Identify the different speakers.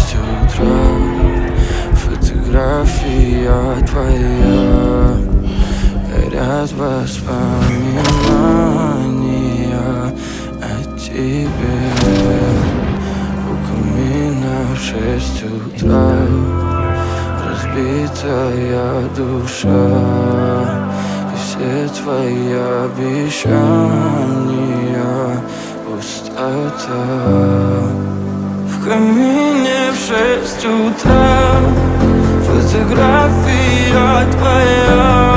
Speaker 1: 6 утра. Фотография твоя, ряд воспоминания о тебе. У камина в 6 утра, разбитая душа, и все твои обещания пустота. В камине в 6 утра, фотография твоя.